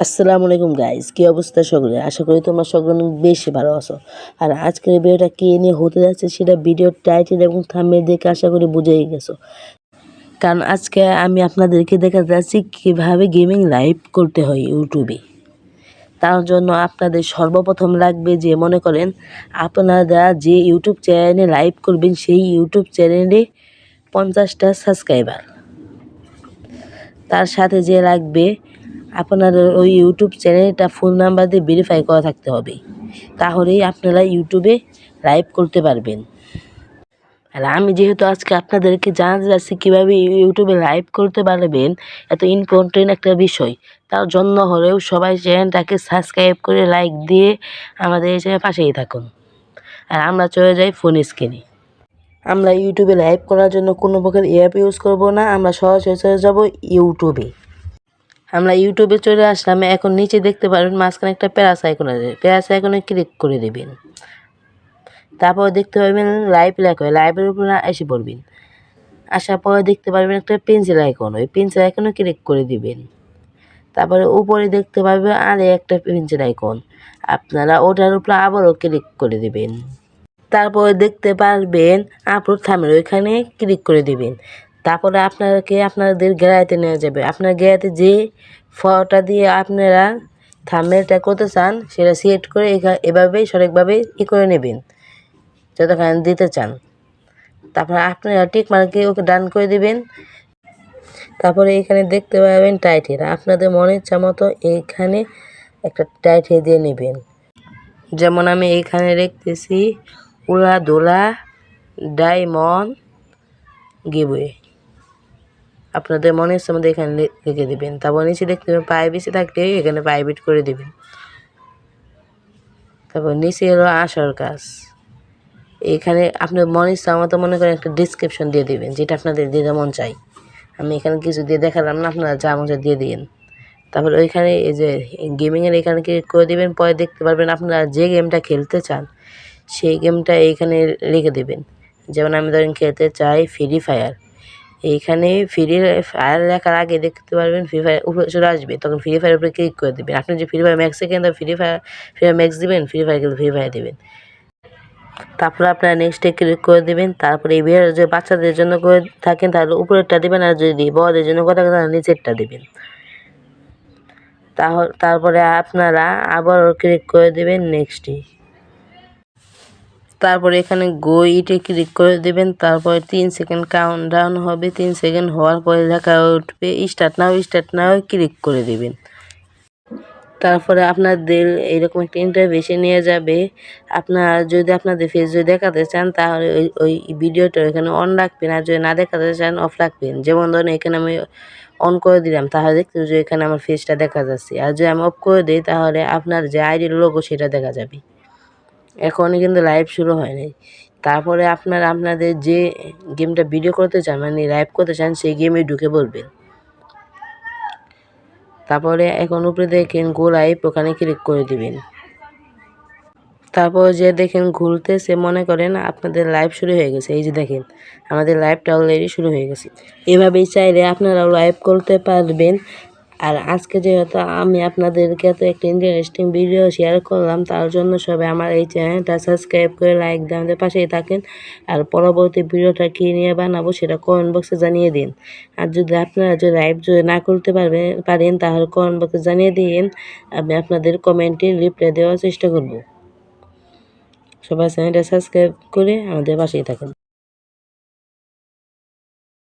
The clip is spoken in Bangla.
আসসালামু আলাইকুম গাইস, কি অবস্থা সকলের? আশা করি তোমরা সকলে অনেক বেশি ভালো আছো। আর আজকের ভিডিওটা কি নিয়ে হতে যাচ্ছে সেটা ভিডিওর টাইটেল এবং থাম্বনেল দেখে আশা করি বুঝেই গেছো। কারণ আজকে আমি আপনাদেরকে দেখাতে যাচ্ছি কীভাবে গেমিং লাইভ করতে হয় ইউটিউবে। তার জন্য আপনাদের সর্বপ্রথম লাগবে যে মনে করেন আপনারা যে ইউটিউব চ্যানেলে লাইভ করবেন সেই ইউটিউব চ্যানেলে 50টা সাবস্ক্রাইবার। তার সাথে যে লাগবে আপনাদের ওই ইউটিউব চ্যানেলটা ফোন নাম্বার দিয়ে ভেরিফাই করা থাকতে হবে, তাহলেই আপনারা ইউটিউবে লাইভ করতে পারবেন। আর আমি যেহেতু আজকে আপনাদেরকে জানাতে যাচ্ছি কীভাবে ইউটিউবে লাইভ করতে পারবেন, এত ইম্পর্টেন্ট একটা বিষয়, তার জন্য হলেও সবাই চ্যানেলটাকে সাবস্ক্রাইব করে লাইক দিয়ে আমাদের এই চ্যানেলের পাশেই থাকুন। আর আমরা চলে যাই ফোন স্ক্রিনে। আমরা ইউটিউবে লাইভ করার জন্য কোনো প্রকার অ্যাপ ইউজ করব না, আমরা সরাসরি চলে যাব ইউটিউবে। আমরা ইউটিউবে চলে আসলাম। এখন নিচে দেখতে পারবেন মাঝখানে একটা প্লাস আইকন আছে, প্লাস আইকনে ক্লিক করে দেবেন। তারপর দেখতে পারবেন লাইভ লেখা, লাইভের উপরে এসে পড়বেন। আসার পরে দেখতে পারবেন একটা পেন্সিল আইকন, ওই পেন্সিল আইকনে ক্লিক করে দিবেন। তারপরে উপরে দেখতে পারবেন আর একটা পেন্সিল আইকন, আপনারা ওটার উপরে আবারও ক্লিক করে দিবেন। তারপরে দেখতে পারবেন আপলোড থাম্বনেল, ওইখানে ক্লিক করে দিবেন। তারপরে আপনাদের গ্যালারিতে নিয়ে যাবে। আপনার গ্যালারিতে যে ফটোটা দিয়ে আপনারা থাম্বনেলটা করতে চান সেটা সিলেক্ট করে এভাবেই সঠিকভাবে করে নেবেন যতখানি দিতে চান। তারপরে আপনারা টিক মার্কে ওকে ডান করে দিবেন। তারপরে এখানে দেখতে পাবেন টাইটেল, আপনাদের মনের ইচ্ছা মতো এইখানে একটা টাইটেল দিয়ে নেবেন। যেমন আমি এইখানে লিখতেছি উড়াদোলা ডায়মন্ড গিভওয়ে, আপনাদের মনে ইচ্ছা মধ্যে এখানে লিখে দেবেন। তারপর নিচে দেখতে পাবেন প্রাইভেসি থাকলে এখানে প্রাইভেট করে দেবেন। তারপর নিচে হলো আসার কাজ, এখানে আপনার মনে ইচ্ছা মতো মনে করেন একটা ডিসক্রিপশন দিয়ে দেবেন, যেটা আপনাদের দিতে মন চাই। আমি এখানে কিছু দিয়ে দেখালাম না, আপনারা যা মন চাই দিয়ে দিন। তারপর ওইখানে এই যে গেমিংয়ের এখানে ক্লিক করে দেবেন। পরে দেখতে পারবেন আপনারা যে গেমটা খেলতে চান সেই গেমটা এইখানে লিখে দেবেন। যেমন আমি ধরেন খেলতে চাই ফ্রি ফায়ার, এইখানে ফ্রি ফায়ার লেখার আগে দেখতে পারবেন ফ্রি ফায়ার উপরে চলে আসবে, তখন ফ্রি ফায়ার উপরে ক্লিক করে দেবেন। আপনি যে ফ্রি ফায়ার ম্যাক্সে কিন্তু ফ্রি ফায়ার ম্যাক্স দেবেন, ফ্রি ফায়ার কিন্তু ফ্রি ফায়ার দেবেন। তারপরে আপনারা নেক্সটে ক্লিক করে দেবেন। তারপরে এই ভিডিও যদি বাচ্চাদের জন্য করে থাকেন তাহলে উপরেরটা দেবেন, আর যদি বড়দের জন্য করে থাকেন তাহলে নিচেরটা দেবেন। তারপরে আপনারা আবারও ক্লিক করে দেবেন নেক্সটে। তারপরে এখানে গো ইটে ক্লিক করে দেবেন। তারপরে 3 সেকেন্ড কাউন্টডাউন হবে, 3 সেকেন্ড হওয়ার পরে লেখা উঠবে স্টার্ট নাও ক্লিক করে দেবেন। তারপরে আপনাদের এইরকম একটা ইন্টারভিউ নিয়ে যাবে। যদি আপনাদের ফেস যদি দেখাতে চান তাহলে ওই ভিডিওটা এখানে অন রাখবেন, আর যদি না দেখাতে চান অফ রাখবেন। যেমন ধরুন এখানে আমি অন করে দিলাম, তাহলে দেখতে যে এখানে আমার ফেসটা দেখা যাচ্ছে, আর যদি আমি অফ করে দিই তাহলে আপনার যে আইডির লোগো সেটা দেখা যাবে। এখনই কিন্তু লাইভ শুরু হয়নি। তারপরে আপনাদের যে গেমটা ভিডিও করতে চান মানে লাইভ করতে চান সেই গেমে ঢুকে পড়বেন। তারপরে এখন উপরে দেখেন গো লাইভ, ওখানে ক্লিক করে দিবেন। তারপর যে দেখেন ঘুরতেছে, মনে করেন আপনাদের লাইভ শুরু হয়ে গেছে। এই যে দেখেন আমাদের লাইভটা অলরেডি শুরু হয়ে গেছে। এভাবেই চাইলে আপনারাও লাইভ করতে পারবেন। আর আজকে যেহেতু আমি আপনাদেরকে এত একটা ইন্টারেস্টিং ভিডিও শেয়ার করলাম, তার জন্য সবাই আমার এই চ্যানেলটা সাবস্ক্রাইব করে লাইক দিয়ে আমাদের পাশেই থাকেন। আর পরবর্তী ভিডিওটা কী নিয়ে বানাবো সেটা কমেন্ট বক্সে জানিয়ে দিন। আর যদি আপনারা লাইভ না করতে পারেন তাহলে কমেন্ট বক্সে জানিয়ে দিন, আমি আপনাদের কমেন্টে রিপ্লাই দেওয়ার চেষ্টা করব। সবাই চ্যানেলটা সাবস্ক্রাইব করে আমাদের পাশেই থাকুন।